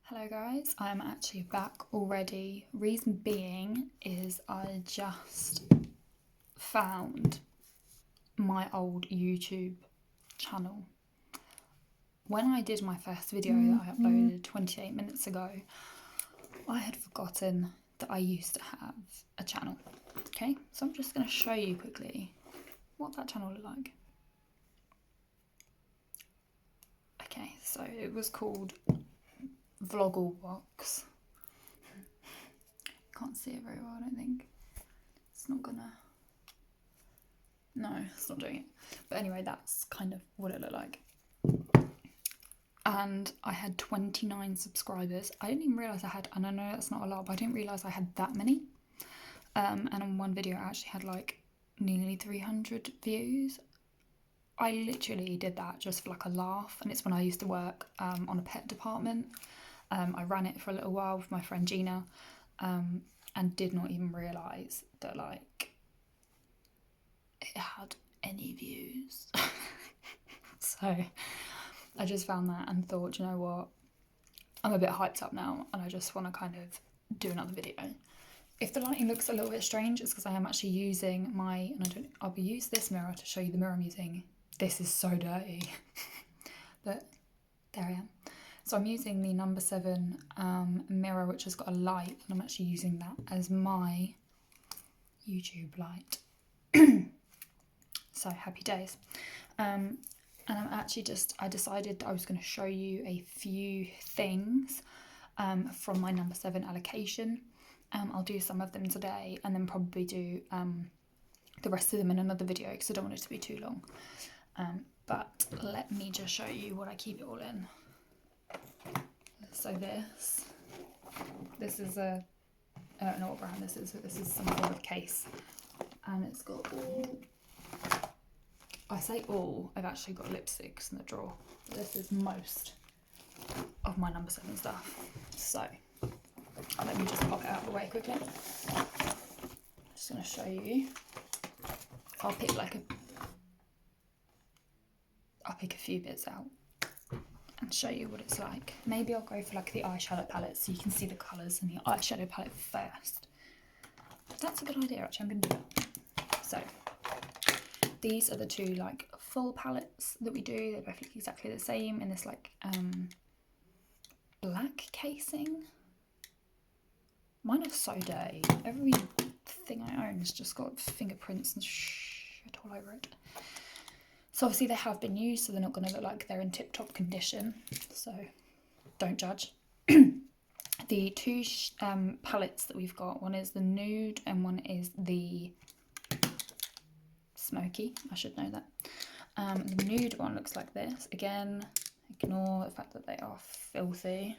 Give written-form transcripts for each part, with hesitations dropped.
Hello guys, I'm actually back already. Reason being is I just found my old YouTube channel. When I did my first video that I uploaded 28 minutes ago, I had forgotten that I used to have a channel. Okay, so I'm just going to show you quickly what that channel looked like. Okay, so it was called Vloggle Box. Can't see it very well, I don't think. It's not gonna... No, it's not doing it. But anyway, that's kind of what it looked like. And I had 29 subscribers. I didn't even realise I had, and I know that's not a lot, but I didn't realise I had that many. And on one video I actually had like nearly 300 views. I literally did that just for like a laugh, and it's when I used to work on a pet department. I ran it for a little while with my friend Gina, and did not even realise that like it had any views. So I just found that and thought, you know what, I'm a bit hyped up now and I just want to kind of do another video. If the lighting looks a little bit strange, it's because I am actually using my, and I'll be using this mirror to show you the mirror I'm using. This is so dirty, but there I am. So I'm using the number 7 mirror, which has got a light, and I'm actually using that as my YouTube light. So happy days. And I'm actually I decided that I was going to show you a few things from my number 7 allocation. I'll do some of them today and then probably do the rest of them in another video because I don't want it to be too long. But let me just show you what I keep it all in. So this is a, I don't know what brand this is, but this is some sort of case. And it's got all, I say all, I've actually got lipsticks in the drawer. This is most of my number 7 stuff. So let me just pop it out of the way quickly. I'm just going to show you. I'll pick a few bits out and show you what it's like. Maybe I'll go for like the eyeshadow palette so you can see the colours in the eyeshadow palette first. That's a good idea actually, I'm going to do that. So these are the two like full palettes that we do. They're both exactly the same in this like black casing. Mine are so dirty. Everything I own has just got fingerprints and shit all over it. So obviously they have been used, so they're not going to look like they're in tip-top condition. So don't judge. The two palettes that we've got, one is the nude and one is the smoky. I should know that. The nude one looks like this. Again, ignore the fact that they are filthy.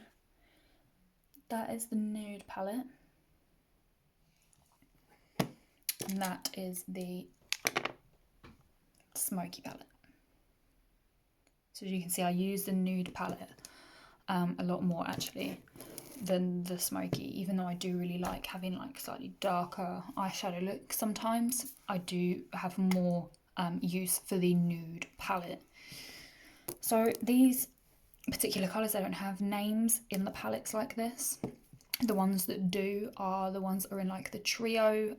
That is the nude palette. And that is the smoky palette. So as you can see, I use the nude palette a lot more actually than the smoky, even though I do really like having like slightly darker eyeshadow look sometimes. I do have more use for the nude palette. So these particular colours, they don't have names in the palettes like this. The ones that do are the ones that are in like the trio,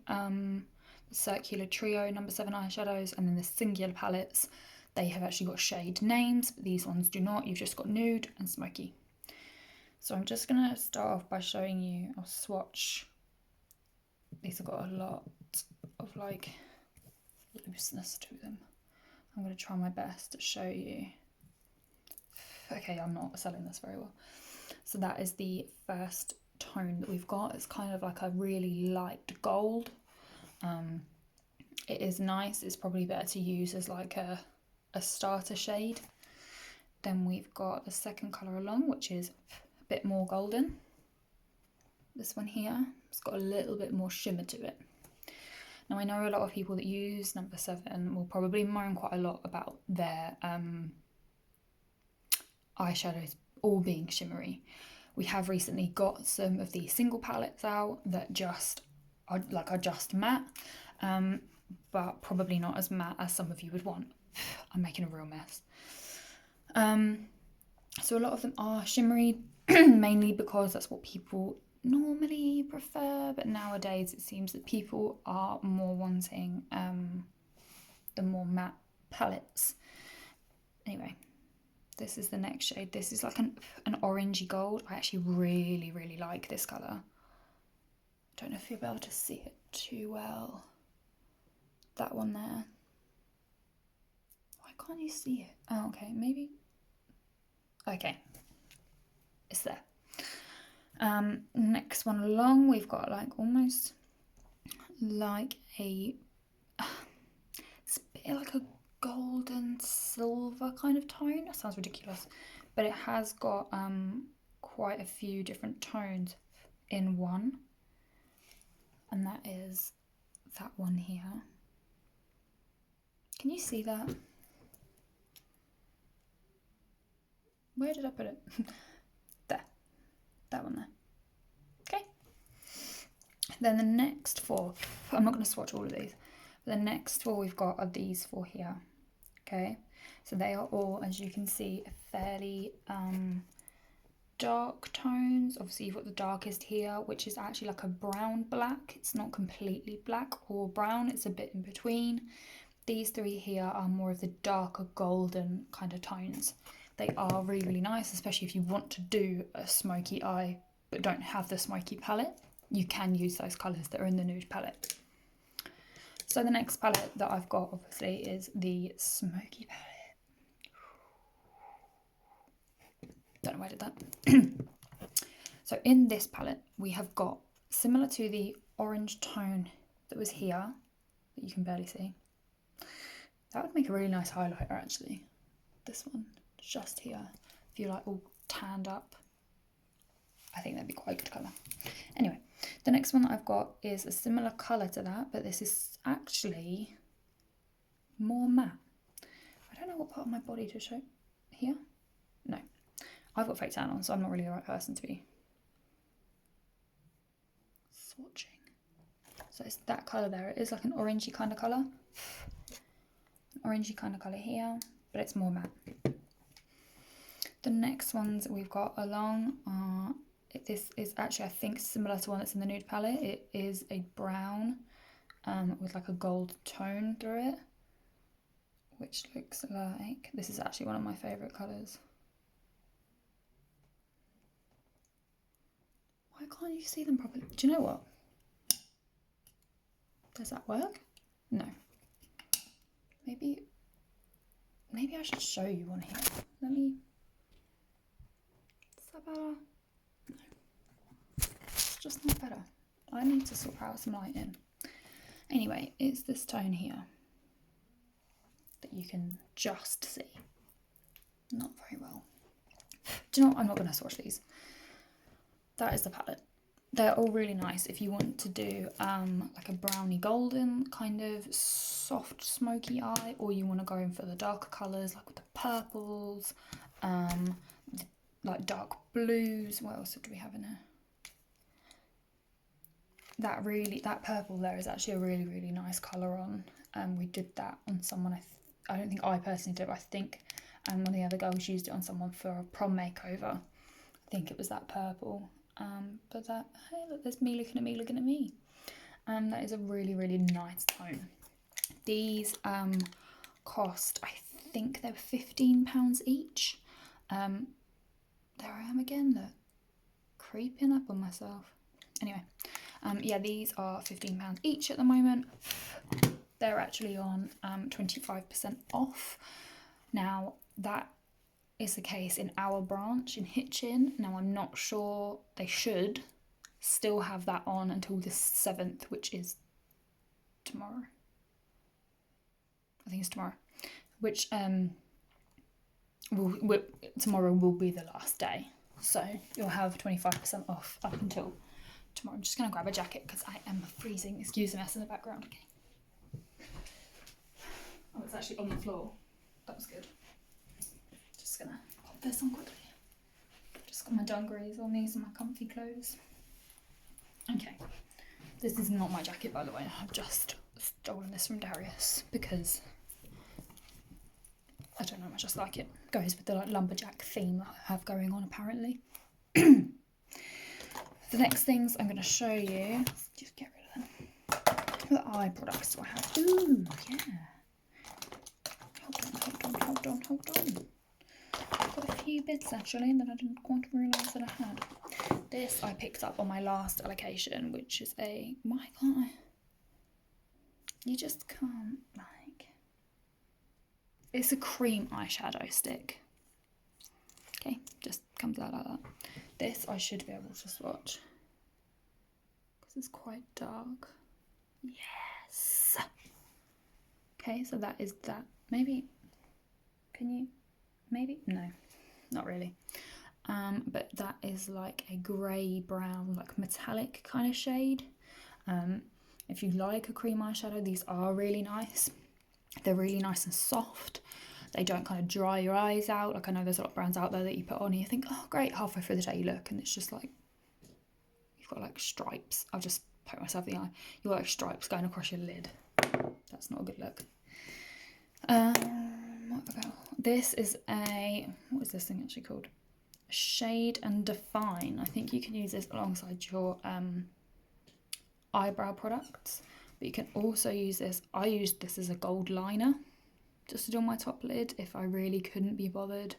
circular trio number 7 eyeshadows, and then the singular palettes, they have actually got shade names, but these ones do not. You've just got nude and smoky. So I'm just going to start off by showing you, I'll swatch. These have got a lot of like looseness to them. I'm going to try my best to show you. Okay, I'm not selling this very well. So that is the first tone that we've got. It's kind of like a really light gold. It is nice. It's probably better to use as like a starter shade. Then we've got the second colour along, which is a bit more golden. This one here, it's got a little bit more shimmer to it. Now I know a lot of people that use number 7 will probably moan quite a lot about their eyeshadows all being shimmery. We have recently got some of the single palettes out that are just matte, but probably not as matte as some of you would want. I'm making a real mess. So a lot of them are shimmery. mainly because that's what people normally prefer, but nowadays it seems that people are more wanting the more matte palettes. Anyway, this is the next shade. This is like an orangey gold. I actually really like this colour. I don't know if you'll be able to see it too well. That one there. Why can't you see it? Oh, okay, maybe. Okay, it's there. Next one along, we've got like almost like a, it's a bit like a golden silver kind of tone. That sounds ridiculous, but it has got quite a few different tones in one, and that is that one here. Can you see that? Where did I put it? There, that one there. Okay. Then the next four, I'm not going to swatch all of these. The next four we've got are these four here. Okay, so they are all, as you can see, fairly dark tones. Obviously you've got the darkest here, which is actually like a brown black. It's not completely black or brown, it's a bit in between. These three here are more of the darker golden kind of tones. They are really nice, especially if you want to do a smoky eye but don't have the smoky palette. You can use those colours that are in the nude palette. So the next palette that I've got obviously is the smoky palette. Don't know where I did that. So in this palette we have got, similar to the orange tone that was here, that you can barely see. That would make a really nice highlighter actually. This one, just here, if you're like all tanned up. I think that'd be quite a good colour. Anyway, the next one that I've got is a similar colour to that, but this is actually more matte. I don't know what part of my body to show. Here? No. I've got fake tan on, so I'm not really the right person to be swatching. So it's that colour there. It is like an orangey kind of colour. An orangey kind of colour here, but it's more matte. The next ones we've got along are, this is actually I think similar to one that's in the nude palette. It is a brown with like a gold tone through it, which looks like, this is actually one of my favourite colours. Why can't you see them properly? Do you know what? Does that work? No. Maybe I should show you one here. Let me, is that better? No. It's just not better. I need to sort out some lighting. Anyway, it's this tone here that you can just see. Not very well. Do you know what? I'm not going to swatch these. That is the palette. They're all really nice if you want to do like a browny golden kind of soft smoky eye, or you want to go in for the darker colours like with the purples, like dark blues. What else do we have in here? That purple there is actually a really nice colour on. We did that on someone. I don't think I personally did, but I think one of the other girls used it on someone for a prom makeover. I think it was that purple. But that, hey look, there's me looking at me. That is a really nice tone. These cost, I think they were £15 each. There I am again, look, creeping up on myself. Anyway, yeah, these are £15 each at the moment. They're actually on 25% off. Now that is the case in our branch in Hitchin. Now I'm not sure, they should still have that on until the 7th, which is tomorrow. I think it's tomorrow, which tomorrow will be the last day. So you'll have 25% off up until tomorrow. I'm just going to grab a jacket because I am freezing. Excuse the mess in the background. Okay. Oh, it's actually on the floor. That was good. Just gonna pop this on quickly. Just got my dungarees on, these are my comfy clothes. Okay, this is not my jacket by the way, I've just stolen this from Darius because I don't know, I just like it. Goes with the like lumberjack theme that I have going on apparently. The next things I'm going to show you, just get rid of them. What eye products do I have? Ooh, yeah. Hold on. I've got a few bits actually that I didn't quite realise that I had. This I picked up on my last allocation, which is a, why can't I? You just can't, like, it's a cream eyeshadow stick. Okay, just comes out like that. This I should be able to swatch because it's quite dark. Yes. Okay, so that is that. Maybe, can you, maybe? No, not really. But that is like a grey brown, like metallic kind of shade. If you like a cream eyeshadow, these are really nice. They're really nice and soft. They don't kind of dry your eyes out. Like I know there's a lot of brands out there that you put on and you think, oh great, halfway through the day you look and it's just like, you've got like stripes. I've just poked myself in the eye. You've got like stripes going across your lid. That's not a good look. This is a, what is this thing actually called? Shade and Define. I think you can use this alongside your eyebrow products, but you can also use this. I used this as a gold liner just to do on my top lid if I really couldn't be bothered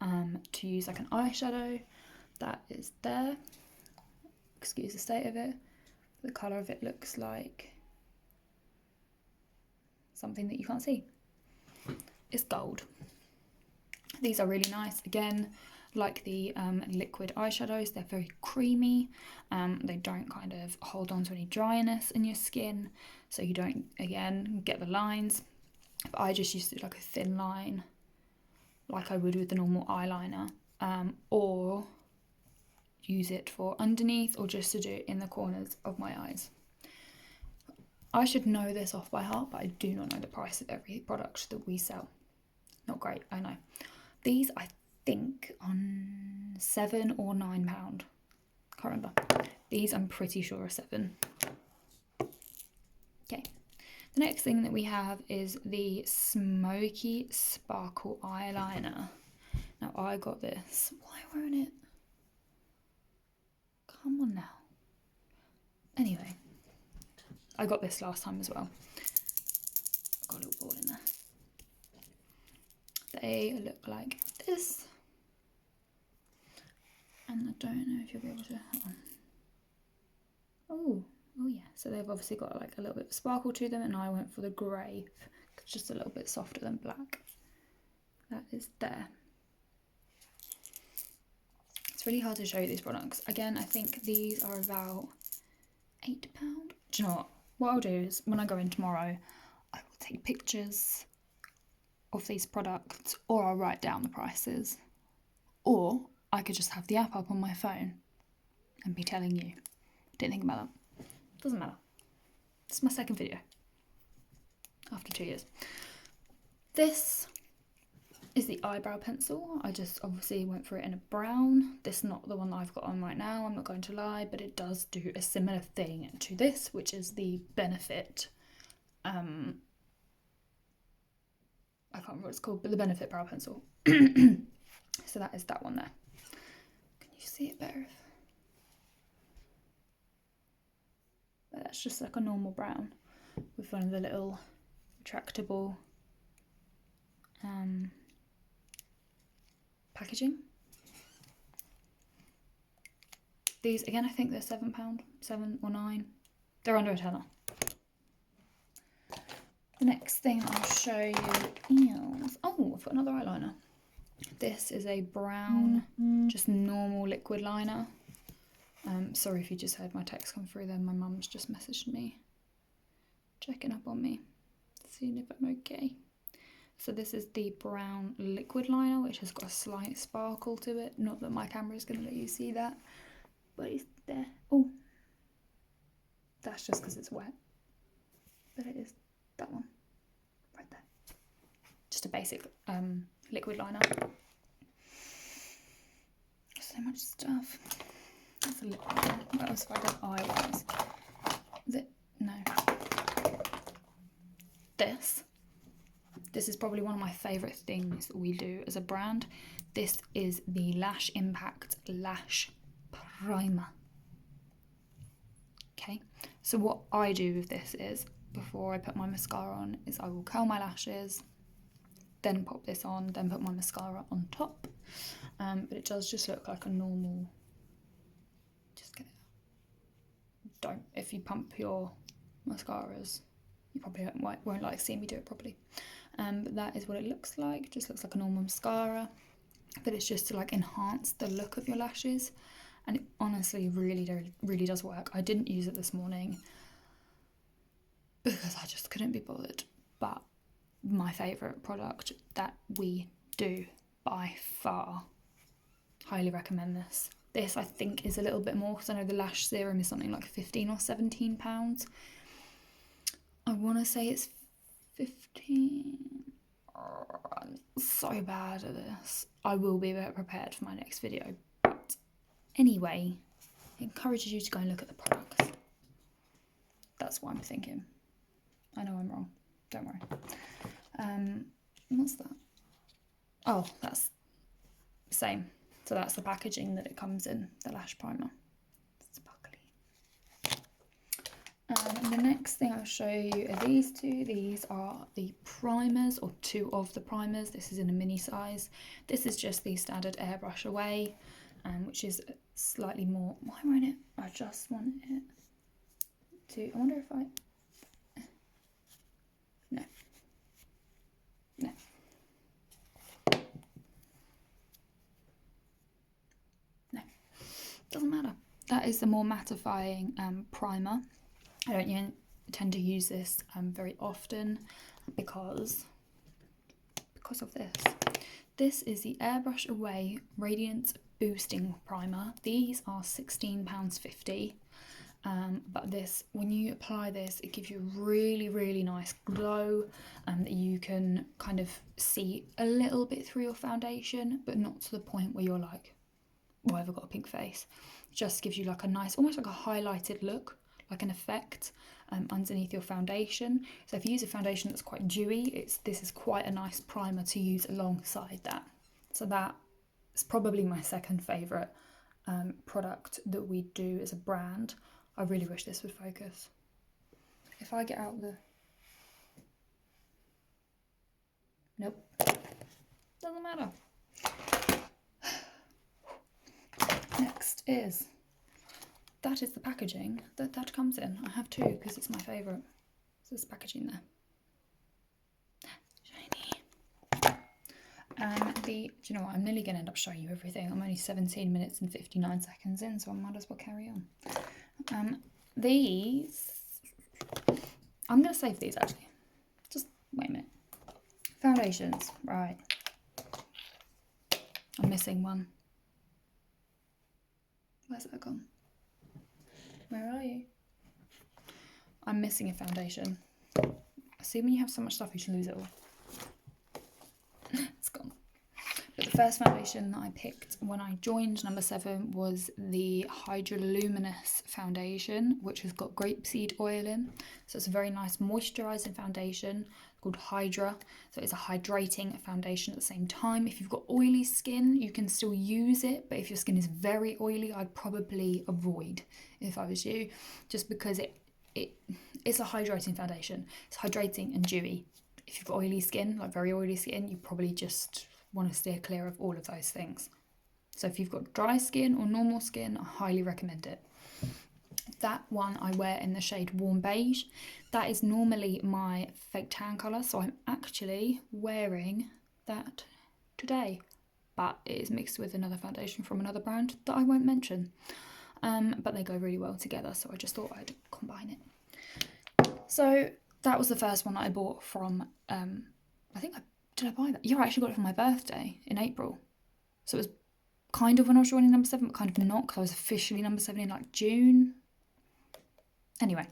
to use like an eyeshadow. That is there. Excuse the state of it. The colour of it looks like something that you can't see. It's gold. These are really nice. Again, like the liquid eyeshadows, they're very creamy. They don't kind of hold on to any dryness in your skin, so you don't, again, get the lines. But I just used to do like a thin line, like I would with the normal eyeliner, or use it for underneath, or just to do it in the corners of my eyes. I should know this off by heart, but I do not know the price of every product that we sell. Not great, I know. These, I think, on £7 or £9. Can't remember. These I'm pretty sure are £7. Okay. The next thing that we have is the Smoky Sparkle Eyeliner. Now I got this. Why won't it? Come on now. Anyway, I got this last time as well. I've got a little ball in there. They look like this. And I don't know if you'll be able to. Oh yeah. So they've obviously got like a little bit of sparkle to them, and I went for the grey. It's just a little bit softer than black. That is there. It's really hard to show you these products. Again, I think these are about £8. Do you know what I'll do is when I go in tomorrow, I will take pictures of these products, or I'll write down the prices, or I could just have the app up on my phone and be telling you. Didn't think about that. Doesn't matter. It's my second video after 2 years. This is the eyebrow pencil. I just obviously went for it in a brown. This is not the one that I've got on right now, I'm not going to lie, but it does do a similar thing to this, which is the Benefit, I can't remember what it's called, but the Benefit brow pencil. So that is that one there. Can you see it better? But that's just like a normal brown with one of the little retractable packaging. These, again, I think they're £7, 7 or 9. They're under a tenner. The next thing I'll show you is, oh, I've got another eyeliner. This is a brown, just normal liquid liner. Sorry if you just heard my text come through then. My mum's just messaged me, checking up on me, seeing if I'm okay. So this is the brown liquid liner, which has got a slight sparkle to it. Not that my camera is going to let you see that, but it's there. Oh, that's just because it's wet. But it is that one, right there. Just a basic liquid liner. So much stuff. That's a liquid one. What else have I got eye-wise? Is it? No. This is probably one of my favourite things that we do as a brand. This is the Lash Impact Lash Primer. Okay, so what I do with this is, before I put my mascara on, is I will curl my lashes, then pop this on, then put my mascara on top. But it does just look like a normal, just get it out. Don't, if you pump your mascaras, you probably won't like seeing me do it properly. But that is what it looks like. It just looks like a normal mascara, but it's just to like enhance the look of your lashes. And it honestly really does work. I didn't use it this morning because I just couldn't be bothered. But my favourite product that we do by far, highly recommend this. This I think is a little bit more, because I know the lash serum is something like £15 or £17. I want to say it's 15. Oh, I'm so bad at this. I will be better prepared for my next video. But anyway, it encourages you to go and look at the products. That's what I'm thinking. I know I'm wrong. Don't worry. What's that? Oh, that's the same. So that's the packaging that it comes in, the lash primer. Sparkly. And the next thing I'll show you are these two. These are the primers, or two of the primers. This is in a mini size. This is just the standard airbrush away, which is slightly more. Why won't it? I just want it to. I wonder if I. No. No. No. Doesn't matter. That is the more mattifying primer. I don't tend to use this very often because of this. This is the Airbrush Away Radiance Boosting Primer. These are £16.50. But this, when you apply this, it gives you a really nice glow that you can kind of see a little bit through your foundation, but not to the point where you're like, well, I've got a pink face. It just gives you like a nice, almost like a highlighted look, like an effect underneath your foundation. So if you use a foundation that's quite dewy, this is quite a nice primer to use alongside that. So that is probably my second favourite product that we do as a brand. I really wish this would focus. If I get out the... Nope. Doesn't matter. Next is... That is the packaging that comes in. I have two because it's my favourite. So there's packaging there. Shiny. Do you know what? I'm nearly going to end up showing you everything. I'm only 17 minutes and 59 seconds in, so I might as well carry on. These... I'm going to save these actually. Just wait a minute. Foundations. Right. I'm missing one. Where's that gone? Where are you? I'm missing a foundation. See, when you have so much stuff, you should lose it all. It's gone. But the first foundation that I picked when I joined number 7 was the Hydroluminous foundation, which has got grapeseed oil in. So it's a very nice moisturising foundation called Hydra. So it's a hydrating foundation at the same time. If you've got oily skin, you can still use it, but if your skin is very oily, I'd probably avoid if I was you, just because it's a hydrating foundation. It's hydrating and dewy. If you've got oily skin, like very oily skin, you probably just want to steer clear of all of those things. So if you've got dry skin or normal skin, I highly recommend it. That one I wear in the shade Warm Beige. That is normally my fake tan colour, so I'm actually wearing that today. But it is mixed with another foundation from another brand that I won't mention. But they go really well together, so I just thought I'd combine it. So that was the first one that I bought from, did I buy that? Yeah, I actually got it for my birthday in April. So it was kind of when I was joining number 7, but kind of not, because I was officially number 7 in like June. Anyway,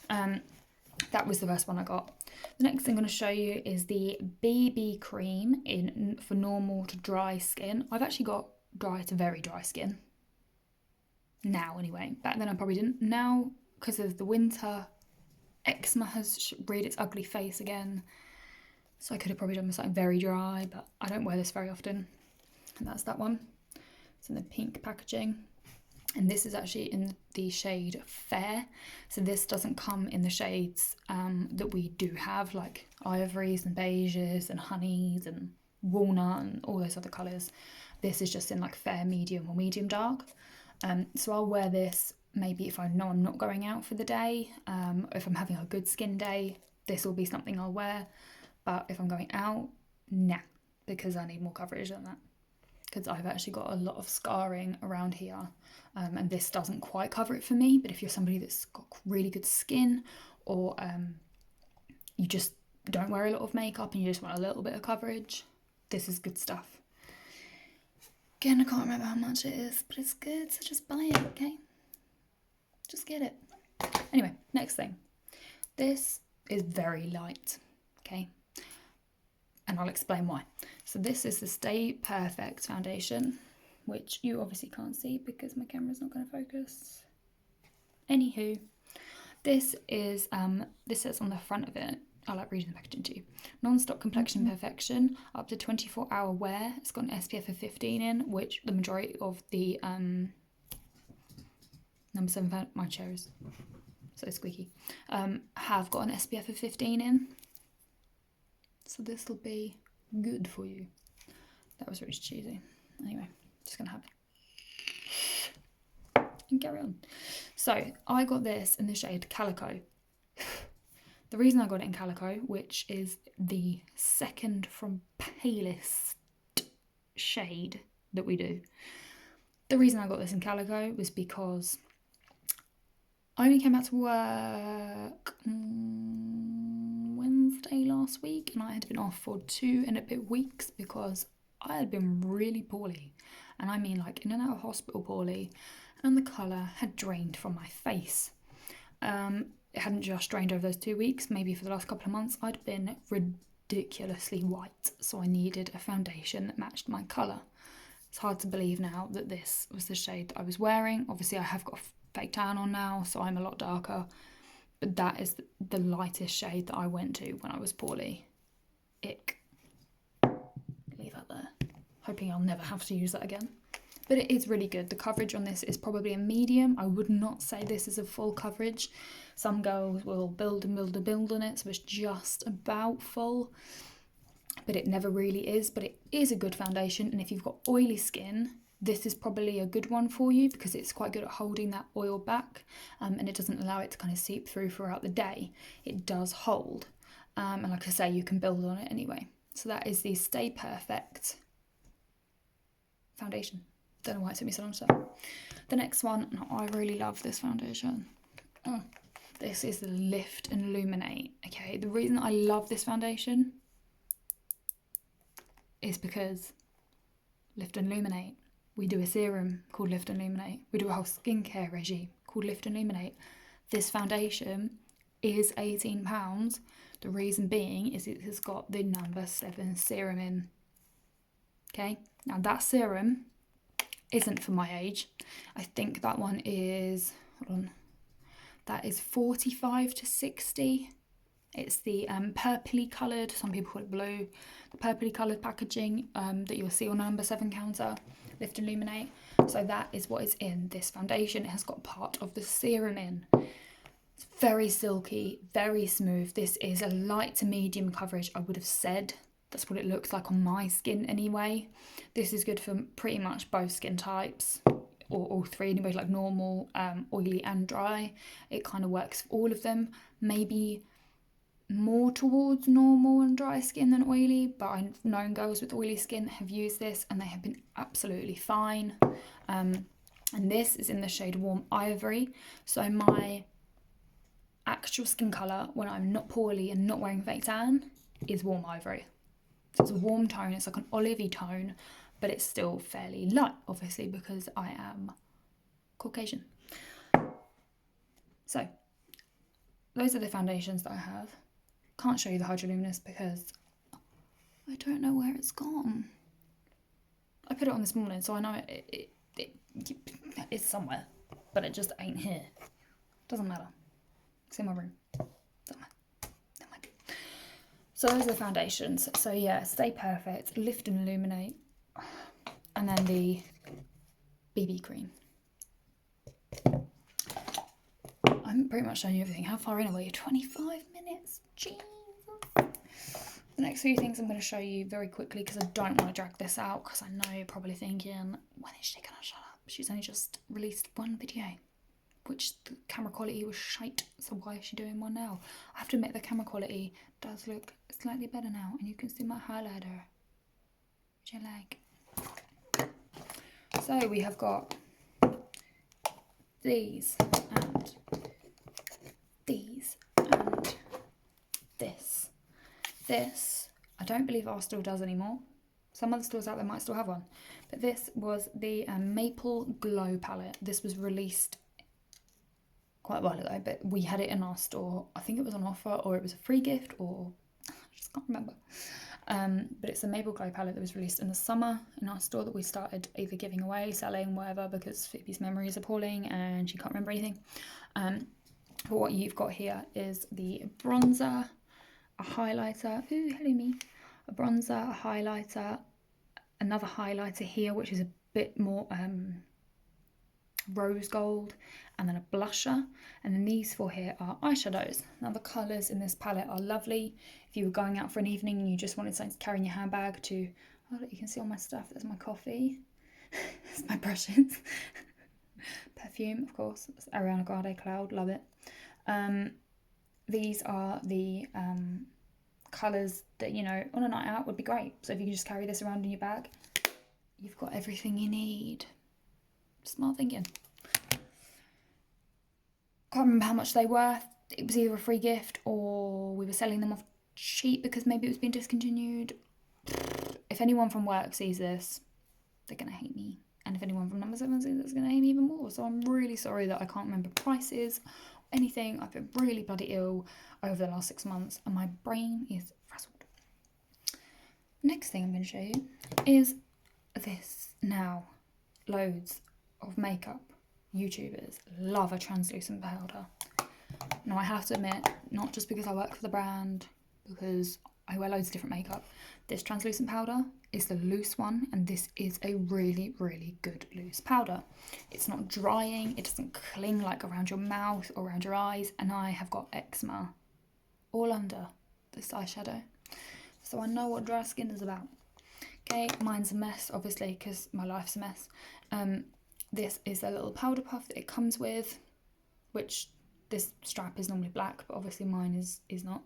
that was the first one I got. The next thing I'm going to show you is the BB cream for normal to dry skin. I've actually got dry to very dry skin. Now anyway. Back then I probably didn't. Now, because of the winter, eczema has reared its ugly face again. So I could have probably done with something very dry, but I don't wear this very often. And that's that one. It's in the pink packaging. And this is actually in the shade Fair. So this doesn't come in the shades that we do have, like ivories and beiges and honeys and walnut and all those other colours. This is just in like fair, medium or medium dark. So I'll wear this maybe if I know I'm not going out for the day. If I'm having a good skin day, this will be something I'll wear. But if I'm going out, nah, because I need more coverage than that. Because I've actually got a lot of scarring around here, and this doesn't quite cover it for me. But if you're somebody that's got really good skin, or you just don't wear a lot of makeup and you just want a little bit of coverage, this is good stuff. Again, I can't remember how much it is, but it's good, so just buy it, okay? Just get it. Anyway, next thing. This is very light, okay? And I'll explain why. So this is the Stay Perfect foundation, which you obviously can't see because my camera's not going to focus. Anywho, this is, this says on the front of it, I like reading the packaging too. Non-stop complexion perfection, up to 24-hour wear. It's got an SPF of 15 in, which the majority of the number 7, my chair is so squeaky, have got an SPF of 15 in. So this will be good for you. That was really cheesy. Anyway, just gonna have it. And carry on. So I got this in the shade Calico. The reason I got it in Calico, which is the second from palest shade that we do. The reason I got this in Calico was because I only came back to work Wednesday last week, and I had been off for 2 and a bit weeks because I had been really poorly, and I mean like in and out of hospital poorly, and the colour had drained from my face. It hadn't just drained over those 2 weeks, maybe for the last couple of months I'd been ridiculously white, so I needed a foundation that matched my colour. It's hard to believe now that this was the shade that I was wearing. Obviously I have got a fake tan on now, so I'm a lot darker, but that is the lightest shade that I went to when I was poorly. Ick. Leave that there. Hoping I'll never have to use that again. But it is really good. The coverage on this is probably a medium. I would not say this is a full coverage. Some girls will build and build and build on it, so it's just about full. But it never really is. But it is a good foundation. And if you've got oily skin, this is probably a good one for you because it's quite good at holding that oil back, and it doesn't allow it to kind of seep through throughout the day. It does hold. And like I say, you can build on it anyway. So that is the Stay Perfect foundation. Don't know why it took me so long to say. The next one, I really love this foundation. This is the Lift and Illuminate. Okay, the reason I love this foundation is because Lift and Illuminate. We do a serum called Lift and Illuminate. We do a whole skincare regime called Lift and Illuminate. This foundation is £18. The reason being is it has got the number 7 serum in. Okay, now that serum isn't for my age. I think that one is, hold on, that is 45 to 60. It's the purpley coloured, some people call it blue, the purpley coloured packaging that you'll see on a number 7 counter, Lift and Illuminate. So that is what is in this foundation. It has got part of the serum in. It's very silky, very smooth. This is a light to medium coverage, I would have said. That's what it looks like on my skin anyway. This is good for pretty much both skin types, or all three anyway, like normal, oily and dry. It kind of works for all of them. Maybe more towards normal and dry skin than oily, but I've known girls with oily skin that have used this and they have been absolutely fine. And this is in the shade Warm Ivory. So my actual skin colour when I'm not poorly and not wearing fake tan is Warm Ivory. So it's a warm tone, it's like an olivey tone, but it's still fairly light, obviously, because I am Caucasian. So, those are the foundations that I have. Can't show you the Hydroluminous because I don't know where it's gone. I put it on this morning, so I know it's somewhere, but it just ain't here. Doesn't matter. It's in my room. Doesn't matter. So those are the foundations. So yeah, Stay Perfect, Lift and Illuminate, and then the BB cream. pretty much shown you everything. How far in are we? 25 minutes. Jesus. The next few things I'm going to show you very quickly because I don't want to drag this out, because I know you're probably thinking, when is she going to shut up? She's only just released one video, which the camera quality was shite, so why is she doing one now? I have to admit the camera quality does look slightly better now, and you can see my highlighter, which I like. So we have got these and these and this. This, I don't believe our store does anymore. Some other stores out there might still have one. But this was the Maple Glow palette. This was released quite a while ago, but we had it in our store. I think it was on offer, or it was a free gift, or I just can't remember. But it's a Maple Glow palette that was released in the summer in our store that we started either giving away, selling, whatever, because Phoebe's memory is appalling and she can't remember anything. But what you've got here is the bronzer, a highlighter, ooh, hello me, a bronzer, a highlighter, another highlighter here, which is a bit more rose gold, and then a blusher, and then these four here are eyeshadows. Now the colours in this palette are lovely. If you were going out for an evening and you just wanted something to carry in your handbag to, oh look, you can see all my stuff, there's my coffee, there's my brushes, perfume of course, it's Ariana Grande Cloud, love it. These are the colours that, you know, on a night out would be great. So if you can just carry this around in your bag, you've got everything you need. Smart thinking. Can't remember how much they were. It was either a free gift or we were selling them off cheap because maybe it was being discontinued. If anyone from work sees this, they're going to hate me. And if anyone from number 7 sees this, it's going to hate me even more. So I'm really sorry that I can't remember prices, anything. I've been really bloody ill over the last 6 months and my brain is frazzled. Next thing I'm going to show you is this. Now, loads of makeup YouTubers love a translucent powder. Now I have to admit, not just because I work for the brand, because I wear loads of different makeup, this translucent powder is the loose one, and this is a really, really good loose powder. It's not drying, it doesn't cling like around your mouth or around your eyes, and I have got eczema all under this eyeshadow, so I know what dry skin is about. Okay, mine's a mess, obviously, because my life's a mess. This is a little powder puff that it comes with, which this strap is normally black, but obviously mine is not.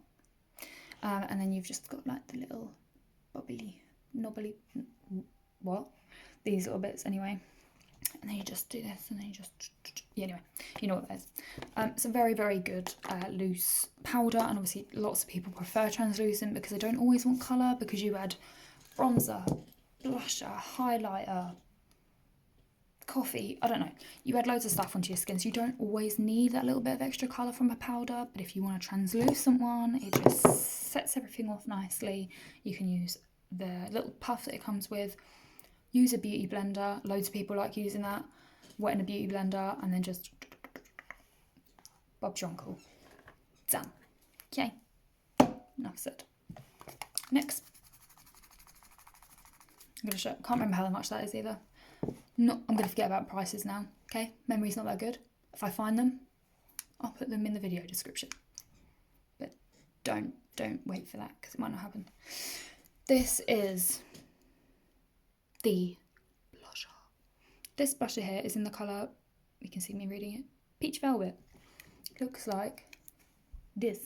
And then you've just got like the little knobbly, what? These little bits anyway. And then you just do this, and then you just, yeah, anyway, you know what that is. It's a very, very good loose powder, and obviously lots of people prefer translucent because they don't always want colour, because you add bronzer, blusher, highlighter, coffee, I don't know, you add loads of stuff onto your skin, so you don't always need that little bit of extra colour from a powder. But if you want a translucent one, it just sets everything off nicely. You can use the little puff that it comes with, use a beauty blender, loads of people like using that, wet in a beauty blender, and then just Bob's your uncle, done. Okay, enough said. Next, I'm gonna show, can't remember how much that is either. I'm going to forget about prices now, okay? Memory's not that good. If I find them, I'll put them in the video description. But don't wait for that, because it might not happen. This is the blusher. This blusher here is in the colour, you can see me reading it, Peach Velvet. Looks like this.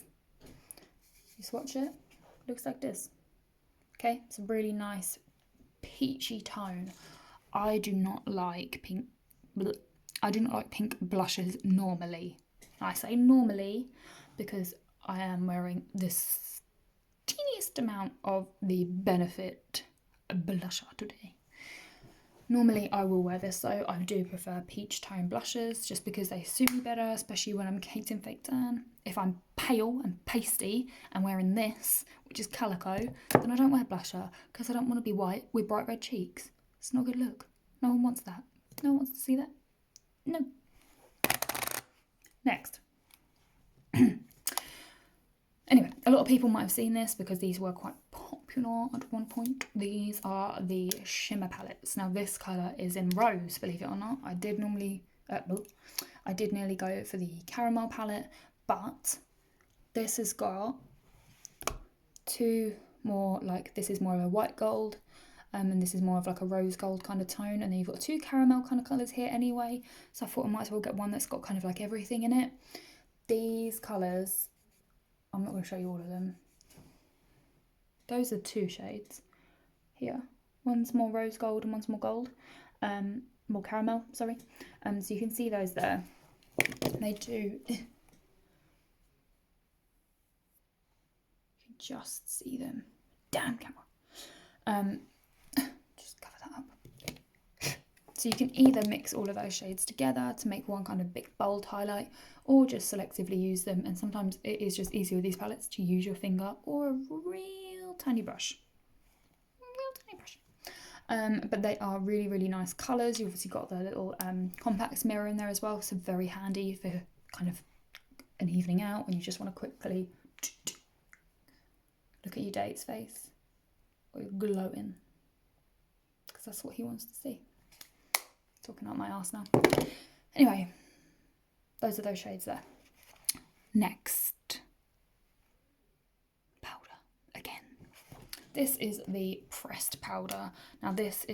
You swatch it, looks like this. Okay, it's a really nice peachy tone. I do not like pink blushes normally. I say normally because I am wearing this teeniest amount of the Benefit blusher today. Normally I will wear this though. I do prefer peach tone blushes just because they suit me better, especially when I'm caked in fake tan. If I'm pale and pasty and wearing this, which is calico, then I don't wear blusher because I don't want to be white with bright red cheeks. It's not a good look. No one wants that. No one wants to see that. No. Next. Anyway, a lot of people might have seen this because these were quite popular at one point. These are the shimmer palettes. Now this colour is in rose, believe it or not. I I did nearly go for the caramel palette, but this has got two more, like this is more of a white gold, and this is more of like a rose gold kind of tone, and then you've got two caramel kind of colours here anyway, so I thought I might as well get one that's got kind of like everything in it. These colours, I'm not going to show you all of them. Those are two shades here. One's more rose gold and one's more gold, more caramel, sorry. So you can see those there. They do, you can just see them. Damn camera. Just cover that up. So you can either mix all of those shades together to make one kind of big bold highlight, or just selectively use them, and sometimes it is just easier with these palettes to use your finger or a real tiny brush. But they are really, really nice colours. You've obviously got the little compacts mirror in there as well, so very handy for kind of an evening out when you just want to quickly look at your date's face, or you're glowing, because that's what he wants to see. Talking out my arse now. Anyway, those are those shades there. Next, powder again. This is the pressed powder. Now this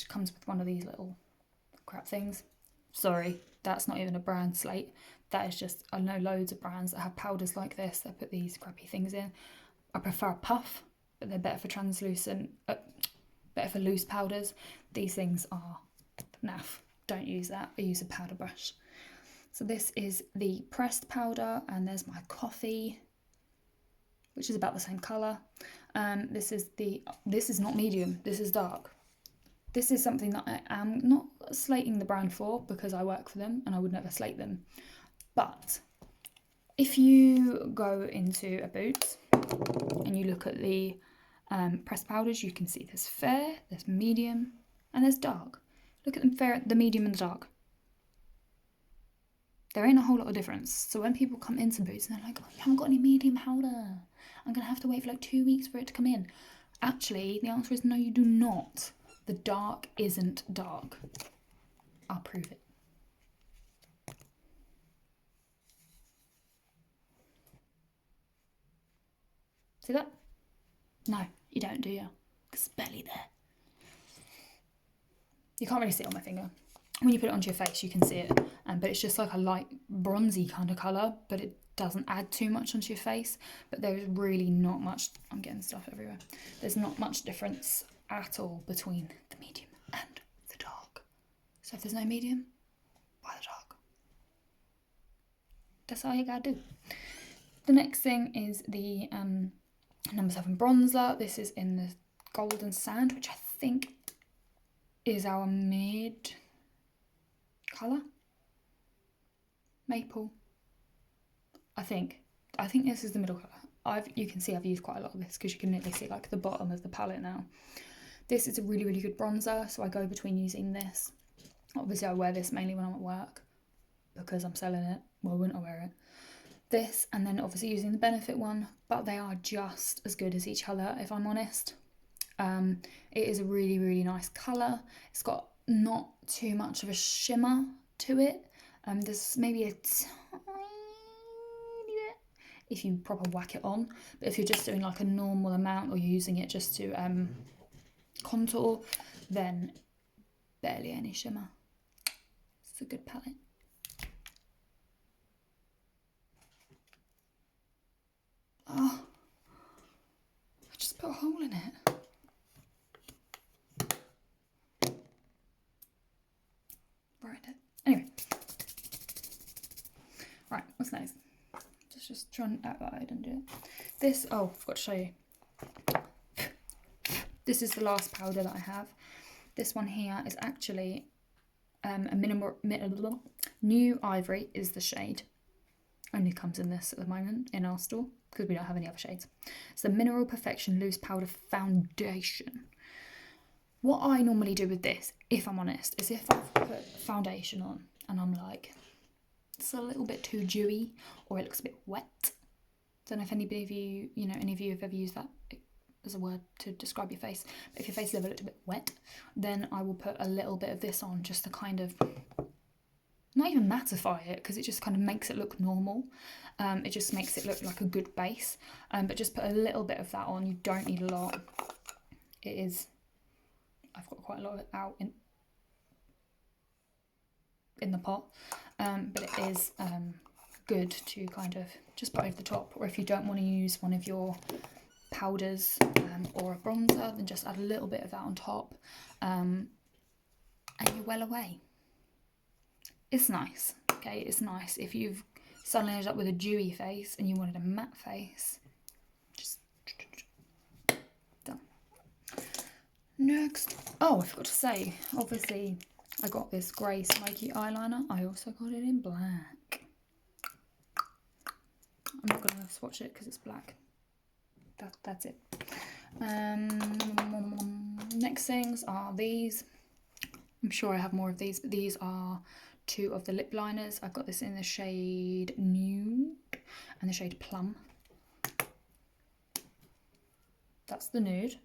comes with one of these little crap things. Sorry, that's not even a brand, Slate. That is just, I know loads of brands that have powders like this. They put these crappy things in. I prefer a puff, but they're better for translucent, better for loose powders. These things are naff. Don't use that. I use a powder brush. So this is the pressed powder, and there's my coffee, which is about the same colour. This is not medium, this is dark. This is something that I am not slating the brand for, because I work for them and I would never slate them. But if you go into a Boots and you look at the pressed powders, you can see there's fair, there's medium, and there's dark. Look at them, fair, the medium and the dark. There ain't a whole lot of difference. So when people come into Boots and they're like, oh, you haven't got any medium powder, I'm going to have to wait for like 2 weeks for it to come in. Actually, the answer is no, you do not. The dark isn't dark. I'll prove it. See that? No, you don't, do you? Because it's barely there. You can't really see it on my finger. When you put it onto your face, you can see it, but it's just like a light bronzy kind of colour, but it doesn't add too much onto your face. But there's really not much, I'm getting stuff everywhere. There's not much difference at all between the medium and the dark. So if there's no medium, buy the dark. That's all you gotta do. The next thing is the number 7 bronzer. This is in the Golden Sand, which I think is our mid colour. Maple. I think this is the middle colour. You can see I've used quite a lot of this, because you can nearly see like the bottom of the palette now. This is a really, really good bronzer, so I go between using this. Obviously I wear this mainly when I'm at work, because I'm selling it. Well, I wouldn't wear it. This, and then obviously using the Benefit one, but they are just as good as each other, if I'm honest. It is a really, really nice colour. It's got not too much of a shimmer to it. There's maybe a tiny bit if you proper whack it on, but if you're just doing like a normal amount, or you're using it just to contour, then barely any shimmer. It's a good palette. Oh, I just put a hole in it. Right. Anyway. Right, what's next? Just try and act like I didn't do it. This, oh, I forgot to show you. This is the last powder that I have. This one here is actually a New Ivory is the shade. Only comes in this at the moment in our store, because we don't have any other shades. It's the Mineral Perfection Loose Powder Foundation. What I normally do with this, if I'm honest, is if I've put foundation on and I'm like, it's a little bit too dewy, or it looks a bit wet. Don't know if anybody of you, any of you have ever used that as a word to describe your face. But if your face is a little bit wet, then I will put a little bit of this on, just to kind of not even mattify it, because it just kind of makes it look normal. It just makes it look like a good base. But just put a little bit of that on. You don't need a lot. It is, I've got quite a lot of it out in the pot, but it is good to kind of just put over the top. Or if you don't want to use one of your powders or a bronzer, then just add a little bit of that on top, and you're well away. It's nice, okay, it's nice. If you've suddenly ended up with a dewy face and you wanted a matte face, just done. Next, oh, I forgot to say, obviously I got this grey smoky eyeliner. I also got it in black. I'm not going to swatch it because it's black. That's it. Next things are these. I'm sure I have more of these, but these are 2 of the lip liners. I've got this in the shade Nude and the shade Plum. That's the nude.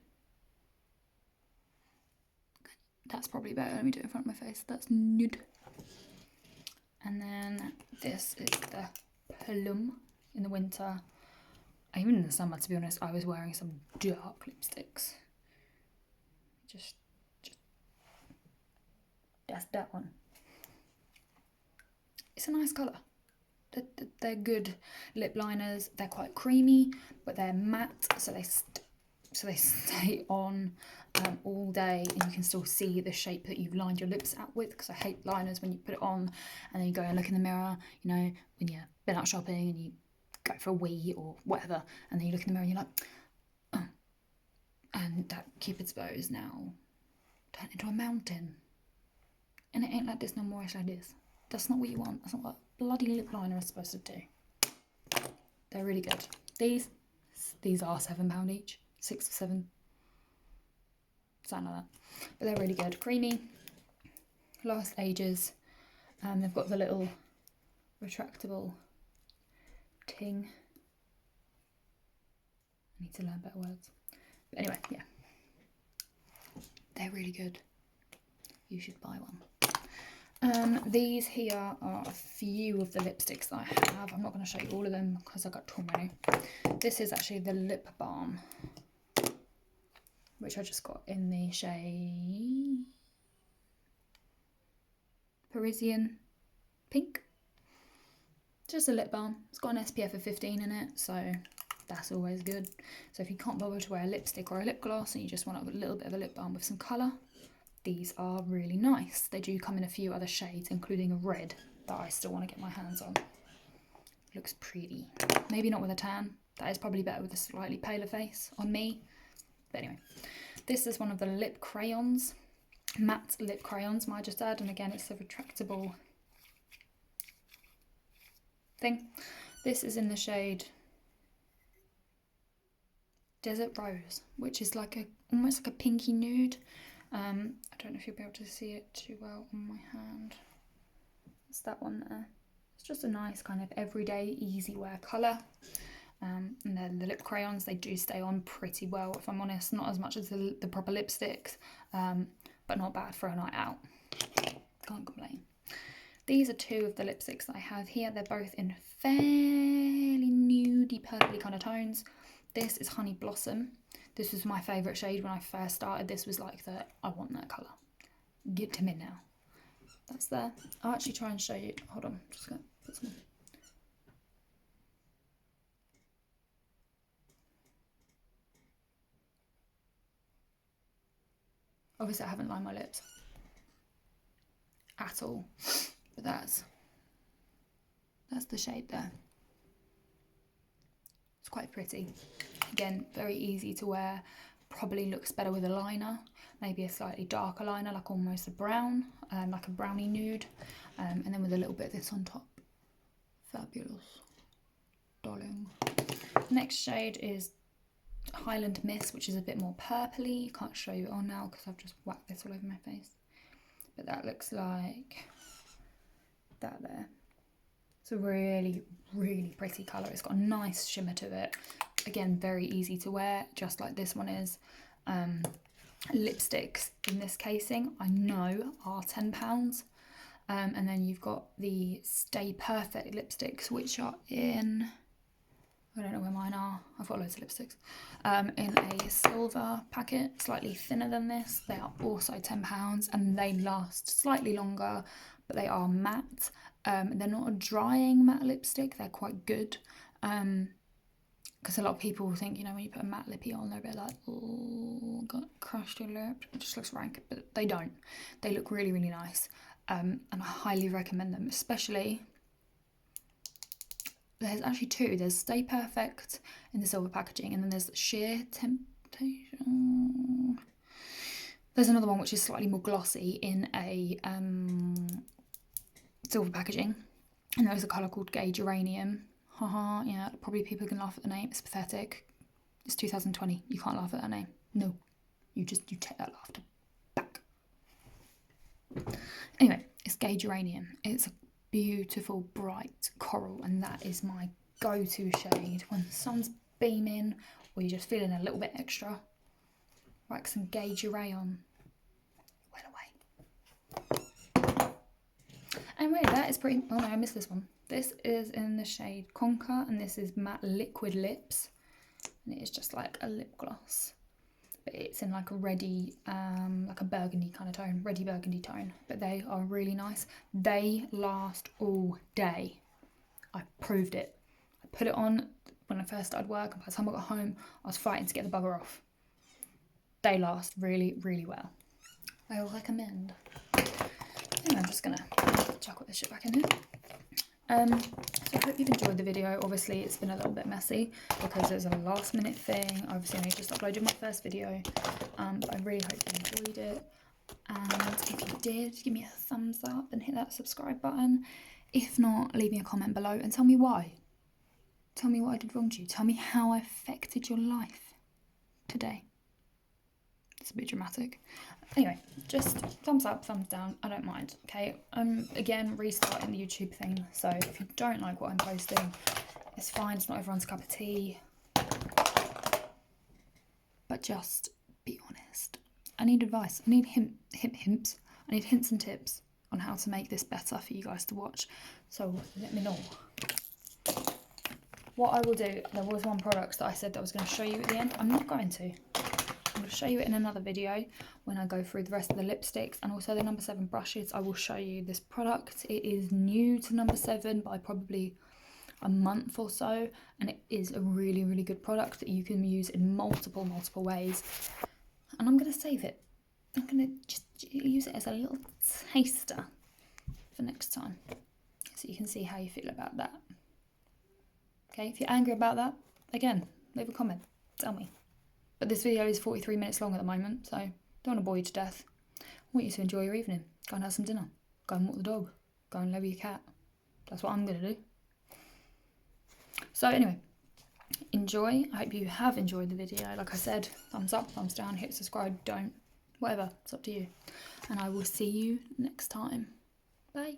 That's probably better. Let me do it in front of my face. That's nude. And then this is the Plum in the winter. Even in the summer, to be honest, I was wearing some dark lipsticks. Just that's that one. It's a nice colour. They're good lip liners. They're quite creamy, but they're matte, so they stay on all day, and you can still see the shape that you've lined your lips out with. Because I hate liners when you put it on and then you go and look in the mirror. You know, when you've been out shopping and you go for a wee or whatever, and then you look in the mirror and you're like, oh, and that Cupid's bow is now turned into a mountain. And it ain't like this no more, it's like this. That's not what you want. That's not what a bloody lip liner is supposed to do. They're really good. These are £7 each. 6 or 7. Something like that. But they're really good. Creamy. Last ages. They've got the little retractable ting. I need to learn better words. But anyway, yeah. They're really good. You should buy one. These here are a few of the lipsticks that I have. I'm not going to show you all of them because I got too many. This is actually the lip balm, which I just got in the shade Parisian Pink. Just a lip balm. It's got an SPF of 15 in it, so that's always good. So if you can't bother to wear a lipstick or a lip gloss and you just want a little bit of a lip balm with some colour, these are really nice. They do come in a few other shades, including a red that I still want to get my hands on. Looks pretty. Maybe not with a tan. That is probably better with a slightly paler face on me. But anyway, this is one of the lip crayons. Matte lip crayons, might I just add. And again, it's a retractable thing. This is in the shade Desert Rose, which is like almost like a pinky nude. I don't know if you'll be able to see it too well on my hand. It's that one there. It's just a nice kind of everyday, easy wear colour. And then the lip crayons, they do stay on pretty well, if I'm honest. Not as much as the proper lipsticks, but not bad for a night out. Can't complain. These are 2 of the lipsticks that I have here. They're both in fairly nudey, purpley kind of tones. This is Honey Blossom. This was my favourite shade when I first started. This was like I want that colour. Get to me now. That's there. I'll actually try and show you. Hold on, just going to put some on. Obviously I haven't lined my lips at all, but that's the shade there. It's quite pretty. Again, very easy to wear. Probably looks better with a liner, maybe a slightly darker liner, like almost a brown, like a brownie nude, and then with a little bit of this on top. Fabulous, darling. Next shade is Highland Mist, which is a bit more purpley. Can't show you it on now because I've just whacked this all over my face, but that looks like that there. It's a really, really pretty colour. It's got a nice shimmer to it. Again, very easy to wear, just like this one is. Lipsticks in this casing, I know, are £10. And then you've got the Stay Perfect lipsticks, which are in, I don't know where mine are, I've got loads of lipsticks, in a silver packet, slightly thinner than this. They are also £10 and they last slightly longer, but they are matte. They're not a drying matte lipstick, they're quite good. Because a lot of people think, you know, when you put a matte lippy on, they're a bit like, oh, got crushed your lip. It just looks rank, but they don't. They look really, really nice. And I highly recommend them, especially, there's actually two. There's Stay Perfect in the silver packaging, and then there's Sheer Temptation. There's another one which is slightly more glossy in a silver packaging, and there's a colour called Gay Geranium. Haha, yeah, probably people can laugh at the name. It's pathetic. It's 2020. You can't laugh at that name. No, you take that laughter back. Anyway, it's Gay Geranium. It's a beautiful bright coral, and that is my go-to shade when the sun's beaming or you're just feeling a little bit extra. Whack some Gay Geray on. Well away. Anyway, that is pretty. Oh no, I missed this one. This is in the shade Conquer, and this is Matte Liquid Lips, and it is just like a lip gloss, but it's in like a reddy, like a burgundy kind of tone, reddy burgundy tone. But they are really nice. They last all day. I proved it. I put it on when I first started work, and by the time I got home, I was fighting to get the bugger off. They last really, really well. I recommend. Anyway, I'm just gonna chuck all this shit back in here. So I hope you've enjoyed the video. Obviously it's been a little bit messy because it's a last minute thing. Obviously I just uploaded my first video, but I really hope you enjoyed it, and if you did, give me a thumbs up and hit that subscribe button. If not, leave me a comment below and tell me why. Tell me what I did wrong to you. Tell me how I affected your life today. It's a bit dramatic. Anyway, just thumbs up, thumbs down, I don't mind, okay? I'm, again, restarting the YouTube thing, so if you don't like what I'm posting, it's fine, it's not everyone's cup of tea. But just be honest. I need advice. I need hints. I need hints and tips on how to make this better for you guys to watch. So let me know. What I will do, there was one product that I said that I was going to show you at the end. I'm not going to. I'm going to show you it in another video when I go through the rest of the lipsticks and also the No. 7 brushes. I will show you this product. It is new to No. 7 by probably a month or so, and it is a really, really good product that you can use in multiple ways. And I'm going to save it. I'm going to just use it as a little taster for next time, so you can see how you feel about that. Okay, if you're angry about that, again, leave a comment, tell me. But this video is 43 minutes long at the moment, so don't want to bore you to death. I want you to enjoy your evening. Go and have some dinner. Go and walk the dog. Go and love your cat. That's what I'm going to do. So anyway, enjoy. I hope you have enjoyed the video. Like I said, thumbs up, thumbs down, hit subscribe, don't. Whatever, it's up to you. And I will see you next time. Bye.